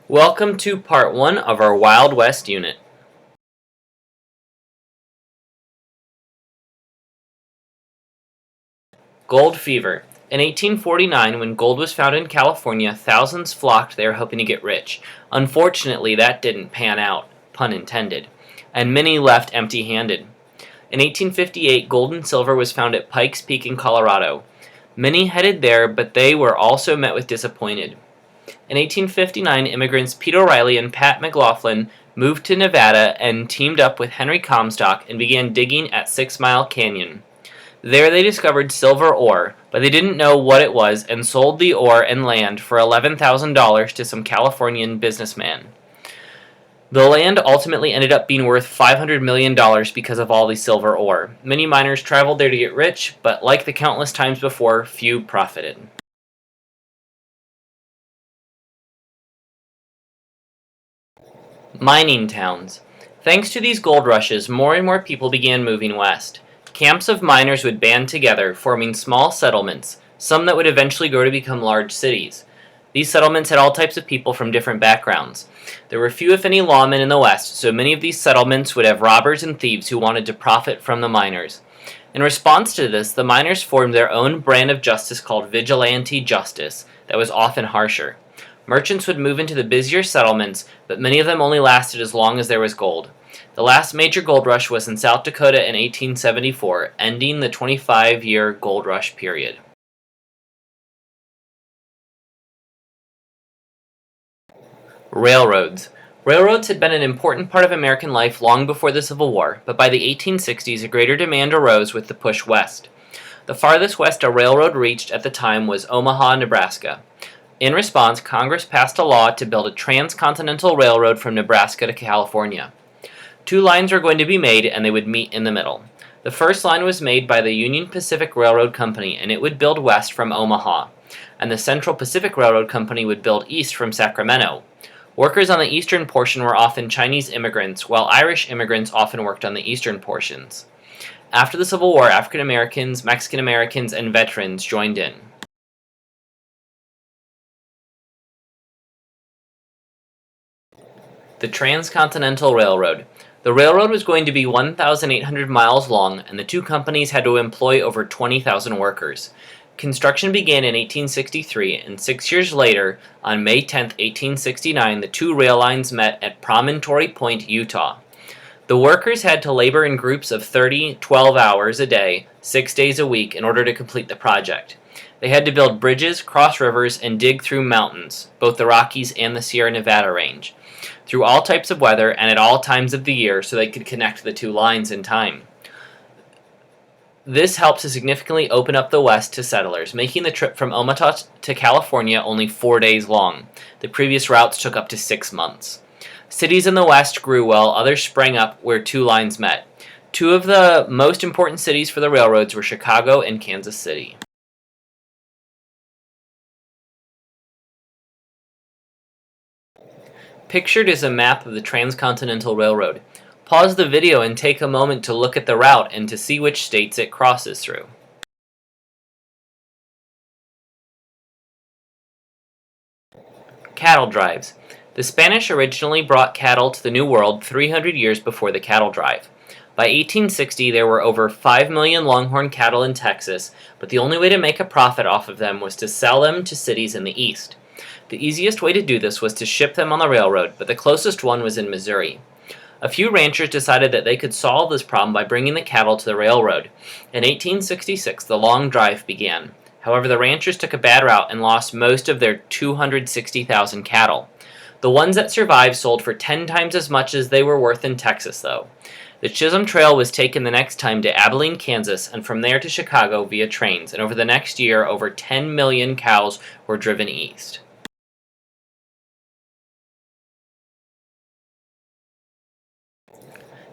Welcome to part 1 of our Wild West unit. Gold fever. In 1849, when gold was found in California, thousands flocked there hoping to get rich. Unfortunately, that didn't pan out, pun intended, and many left empty-handed. In 1858, gold and silver was found at Pikes Peak in Colorado. Many headed there, but they were also met with disappointment. In 1859, immigrants Pete O'Reilly and Pat McLaughlin moved to Nevada and teamed up with Henry Comstock and began digging at 6 Mile Canyon. There they discovered silver ore, but they didn't know what it was and sold the ore and land for $11,000 to some Californian businessman. The land ultimately ended up being worth $500 million because of all the silver ore. Many miners traveled there to get rich, but like the countless times before, few profited. Mining towns. Thanks to these gold rushes, more and more people began moving west. Camps of miners would band together, forming small settlements, some that would eventually grow to become large cities. These settlements had all types of people from different backgrounds. There were few if any lawmen in the west, so many of these settlements would have robbers and thieves who wanted to profit from the miners. In response to this, the miners formed their own brand of justice called vigilante justice that was often harsher. Merchants would move into the busier settlements, but many of them only lasted as long as there was gold. The last major gold rush was in South Dakota in 1874, ending the 25-year gold rush period. Railroads. Railroads had been an important part of American life long before the Civil War, but by the 1860s a greater demand arose with the push west. The farthest west a railroad reached at the time was Omaha, Nebraska. In response, Congress passed a law to build a transcontinental railroad from Nebraska to California. 2 lines were going to be made, and they would meet in the middle. The first line was made by the Union Pacific Railroad Company, and it would build west from Omaha, and the Central Pacific Railroad Company would build east from Sacramento. Workers on the eastern portion were often Chinese immigrants, while Irish immigrants often worked on the eastern portions. After the Civil War, African Americans, Mexican Americans, and veterans joined in. The Transcontinental Railroad. The railroad was going to be 1,800 miles long, and the 2 companies had to employ over 20,000 workers. Construction began in 1863, and 6 years later, on May 10, 1869, the 2 rail lines met at Promontory Point, Utah. The workers had to labor in groups of 12 hours a day, 6 days a week, in order to complete the project. They had to build bridges, cross rivers, and dig through mountains, both the Rockies and the Sierra Nevada range, through all types of weather and at all times of the year so they could connect the 2 lines in time. This helped to significantly open up the West to settlers, making the trip from Omaha to California only 4 days long. The previous routes took up to 6 months. Cities in the West grew while others sprang up where 2 lines met. 2 of the most important cities for the railroads were Chicago and Kansas City. Pictured is a map of the Transcontinental Railroad. Pause the video and take a moment to look at the route and to see which states it crosses through. Cattle drives. The Spanish originally brought cattle to the New World 300 years before the cattle drive. By 1860, there were over 5 million longhorn cattle in Texas, but the only way to make a profit off of them was to sell them to cities in the east. The easiest way to do this was to ship them on the railroad, but the closest one was in Missouri. A few ranchers decided that they could solve this problem by bringing the cattle to the railroad. In 1866, the long drive began. However, the ranchers took a bad route and lost most of their 260,000 cattle. The ones that survived sold for 10 times as much as they were worth in Texas, though. The Chisholm Trail was taken the next time to Abilene, Kansas, and from there to Chicago via trains, and over the next year, over 10 million cows were driven east.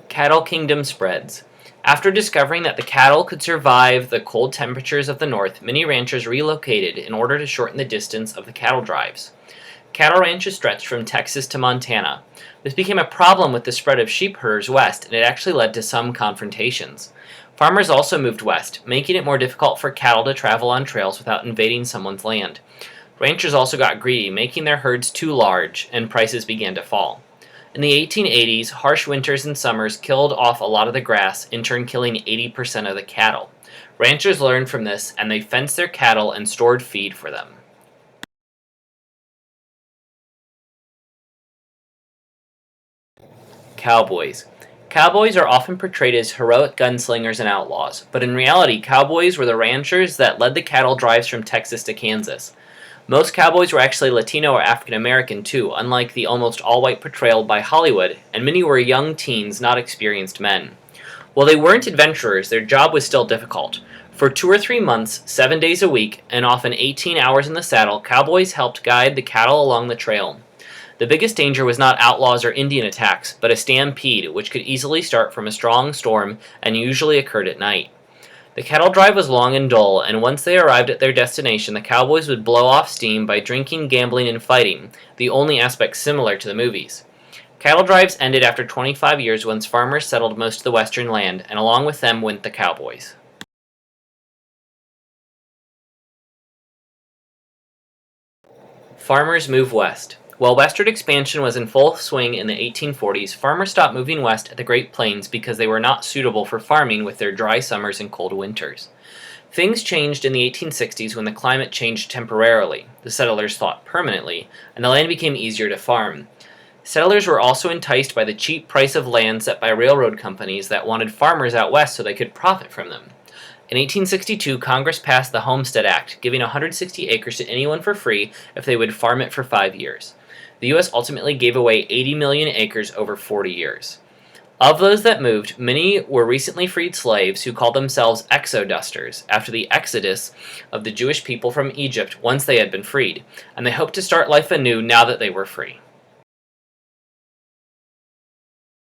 Cattle kingdom spreads. After discovering that the cattle could survive the cold temperatures of the north, many ranchers relocated in order to shorten the distance of the cattle drives. Cattle ranches stretched from Texas to Montana. This became a problem with the spread of sheep herders west, and it actually led to some confrontations. Farmers also moved west, making it more difficult for cattle to travel on trails without invading someone's land. Ranchers also got greedy, making their herds too large, and prices began to fall. In the 1880s, harsh winters and summers killed off a lot of the grass, in turn killing 80% of the cattle. Ranchers learned from this, and they fenced their cattle and stored feed for them. Cowboys. Cowboys are often portrayed as heroic gunslingers and outlaws, but in reality, cowboys were the ranchers that led the cattle drives from Texas to Kansas. Most cowboys were actually Latino or African American too, unlike the almost all-white portrayal by Hollywood, and many were young teens, not experienced men. While they weren't adventurers, their job was still difficult. For 2 or 3 months, 7 days a week, and often 18 hours in the saddle, cowboys helped guide the cattle along the trail. The biggest danger was not outlaws or Indian attacks, but a stampede, which could easily start from a strong storm and usually occurred at night. The cattle drive was long and dull, and once they arrived at their destination, the cowboys would blow off steam by drinking, gambling, and fighting, the only aspects similar to the movies. Cattle drives ended after 25 years once farmers settled most of the western land, and along with them went the cowboys. Farmers move west. While westward expansion was in full swing in the 1840s, farmers stopped moving west at the Great Plains because they were not suitable for farming with their dry summers and cold winters. Things changed in the 1860s when the climate changed temporarily, the settlers thought permanently, and the land became easier to farm. Settlers were also enticed by the cheap price of land set by railroad companies that wanted farmers out west so they could profit from them. In 1862, Congress passed the Homestead Act, giving 160 acres to anyone for free if they would farm it for 5 years. The U.S. ultimately gave away 80 million acres over 40 years. Of those that moved, many were recently freed slaves who called themselves exodusters after the exodus of the Jewish people from Egypt once they had been freed, and they hoped to start life anew now that they were free.